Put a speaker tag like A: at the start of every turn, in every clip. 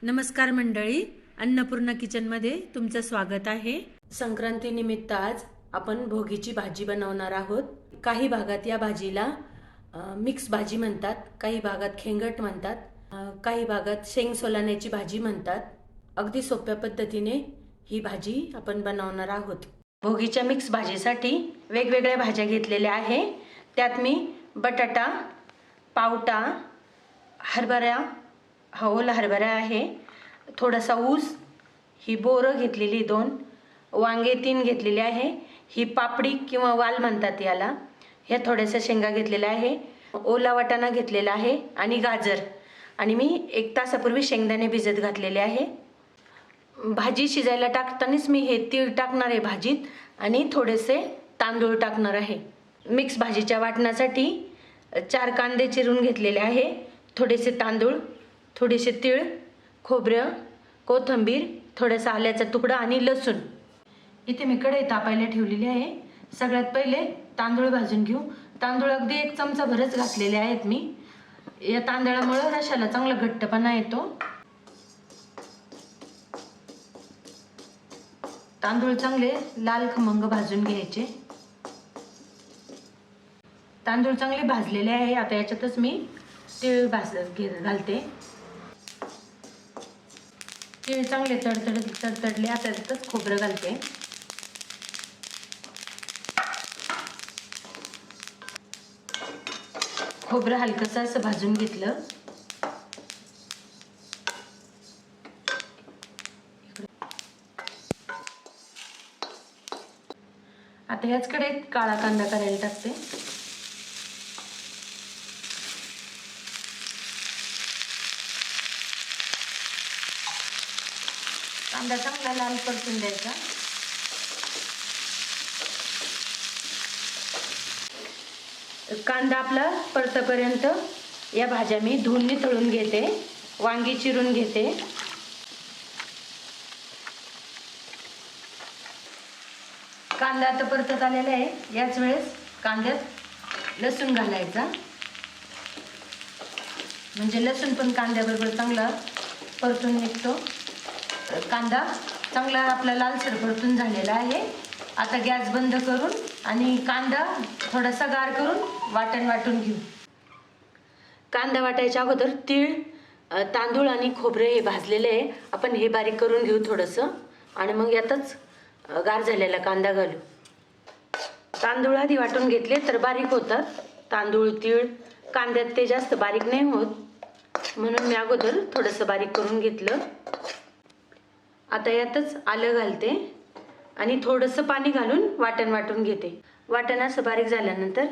A: नमस्कार मंडळी, अन्नपूर्णा किचनमध्ये तुमचं स्वागत आहे। संक्रांती निमित्त आज आपण भोगीची भाजी बनवणार आहोत। काही भागात या भाजीला मिक्स भाजी म्हणतात, काही भागात खेंगट म्हणतात, काही भागात शेंग सोलाण्याची भाजी म्हणतात। अगदी सोप्या पद्धतीने ही भाजी आपण बनवणार आहोत। भोगीच्या मिक्स भाजीसाठी वेगवेगळ्या भाज्या घेतलेल्या आहे। त्यात मी बटाटा, पावटा, हरभरा, ओला हरभरा आहे, थोडासा ऊस, ही बोरं घेतलेली 2, वांगे 3 घेतलेले आहे, ही पापडी किंवा वाल म्हणतात याला, ह्या थोड्याशा शेंगा घेतलेल्या आहे, ओला वाटाणा घेतलेला आहे आणि गाजर, आणि मी 1 तासापूर्वी शेंगदाणे भिजत घातलेले आहे। भाजी शिजायला टाकतानाच मी हे तीळ टाकणार आहे भाजीत आणि थोडेसे तांदूळ टाकणार आहे। मिक्स भाजीच्या वाटणासाठी 4 कांदे चिरून घेतलेले आहे, थोडेसे तांदूळ, थोडेसे तीळ, खोबरं, कोथिंबीर, थोडासा आल्याचा तुकडा आणि लसूण। इथे मी कढई तापायला ठेवलेली आहे। सगळ्यात पहिले तांदूळ भाजून घेऊ। तांदूळ अगदी 1 चमचा भरच घातलेले आहेत मी। या तांदळामुळे रशाला चांगला घट्टपणा येतो। तांदूळ चांगले लाल खमंग भाजून घ्यायचे। तांदूळ चांगले भाजलेले आहे। आता याच्यातच मी तीळ घालते। तीळ चांगले तडतडले, आता याच्यातच खोबरं घालते। खोबरं हलकसं असं भाजून घेतलं। आता याचकडे काळा कांदा करायला टाकते। कांदा चांगला लाल परतून द्यायचा। कांदा आपला परतेपर्यंत या भाज्या मी धुवून तळून घेते। वांगी चिरून घेते। कांदा आता परतत आलेला आहे। याच वेळेस कांद्यात लसूण घालायचा, म्हणजे लसूण पण कांद्याबरोबर चांगला परतून निघतो। कांदा चांगला आपला लालसर परतून झालेला आहे। आता गॅस बंद करून आणि कांदा थोडासा गार करून वाटून घेऊ। कांदा वाटायच्या अगोदर तीळ, तांदूळ आणि खोबरे हे भाजलेले आहे, आपण हे बारीक करून घेऊ थोडंसं, आणि मग यातच गार झालेला कांदा घालू। तांदूळ आधी वाटून घेतले तर बारीक होतात। तांदूळ तीळ कांद्यात ते जास्त बारीक नाही होत, म्हणून मी अगोदर थोडंसं बारीक करून घेतलं। आता यातच आलं घालते आणि थोडंसं पाणी घालून वाटून घेते। वाटण असं बारीक झाल्यानंतर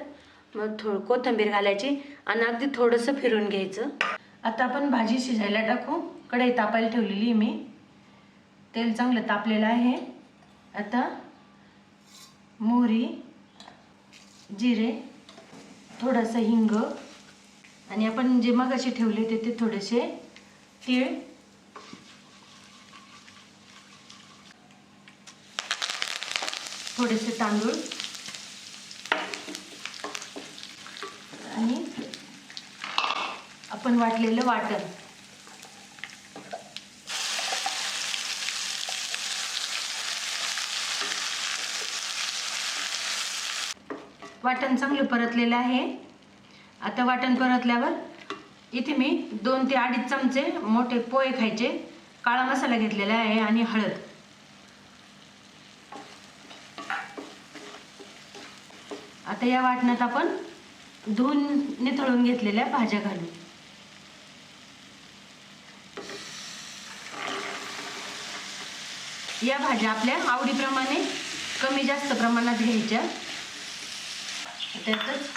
A: मग कोथिंबीर घालायची आणि अगदी थोडंसं फिरून घ्यायचं। आता आपण भाजी शिजायला टाकू। कढई तापायला ठेवलेली मी, तेल चांगलं तापलेलं आहे। आता मोहरी, जिरे, थोडंसं हिंग, आणि आपण जे मगाशी ठेवले ते थोडेसे तीळ, थोडेसे तांदूळ आणि आपण वाटलेलं वाटण। वाटण चांगलं परतलेलं आहे। आता वाटण परतल्यावर इथे मी 2 ते 2.5 चमचे मोठे पोहे खायचे काळा मसाला घेतलेला आहे आणि हळद। आता या वाटणात आपण धुवून निथळून घेतलेल्या भाज्या घालू। या भाज्या आपल्या आवडीप्रमाणे कमी जास्त प्रमाणात घ्यायच्या। त्यातच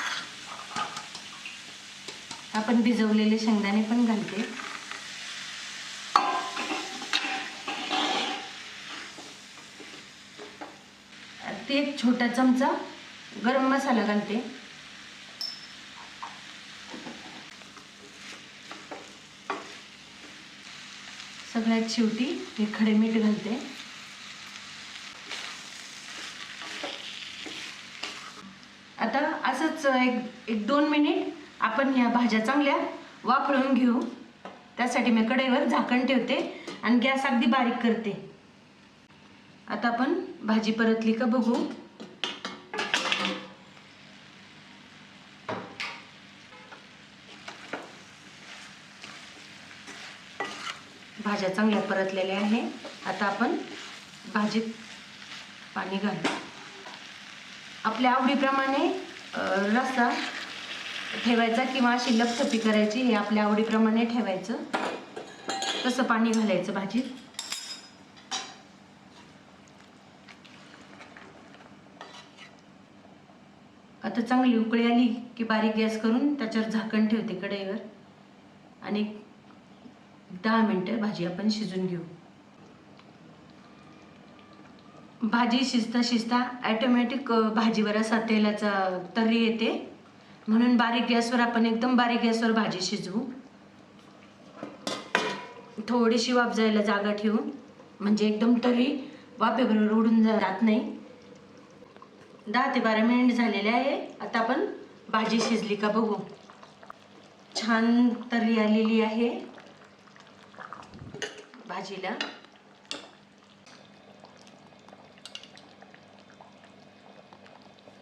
A: आपण भिजवलेले शेंगदाणे पण घालते। ते 1 छोटा चमचा गरम मसाला घालते। सगळ्यात शेवटी हे खडे मीठ घालते। आता असंच एक 2 मिनिट आपण ह्या भाज्या चांगल्या वाफळून घेऊ। त्यासाठी मी कढईवर झाकण ठेवते आणि गॅस अगदी बारीक करते. आता आपण भाजी परतली का बघू. भाज्या चांगल्या परतलेल्या आहे. आता आपण भाजीत पाणी घालू. आपल्या आवडीप्रमाणे रस्सा ठेवायचा किंवा अशी लपथपी करायची, हे आपल्या आवडीप्रमाणे ठेवायचं. तसं पाणी घालायचं भाजीत. आता चांगली उकळी आली की बारीक गॅस करून त्याच्यावर झाकण ठेवते कढईवर आणि 10 मिनिटं भाजी आपण शिजून घेऊ. भाजी शिजता शिजता ऑटोमॅटिक भाजीवर असा तेलाचा तर्री येते, म्हणून बारीक गॅसवर आपण एकदम बारीक गॅसवर भाजी शिजवू. थोडीशी वाफ जायला जागा ठेवू, म्हणजे एकदम तर्री वाफेबरोबर उडून जात नाही. 10 ते 12 मिनिट झालेले आहे. आता आपण भाजी शिजली का बघू. छान तर्री आलेली आहे भाजीला.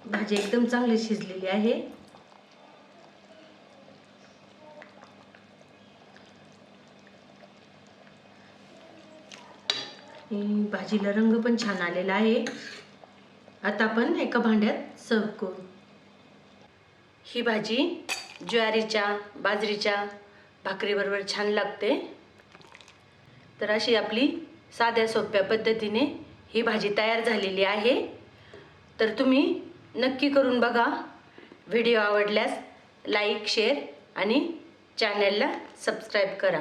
A: भाजी एकदम चांगली शिजलेली आहे. भाजीला रंग पण छान आलेला आहे. आता आपण एका भांड्यात सर्व करू. ही भाजी ज्वारीच्या बाजरीच्या भाकरीबरोबर छान लागते. तर अशी आपली साध्या सोप्या पद्धतीने ही भाजी तयार झालेली आहे. तर तुम्ही नक्की करून बघा. व्हिडिओ आवडल्यास लाईक, शेअर आणि चॅनलला सबस्क्राईब करा.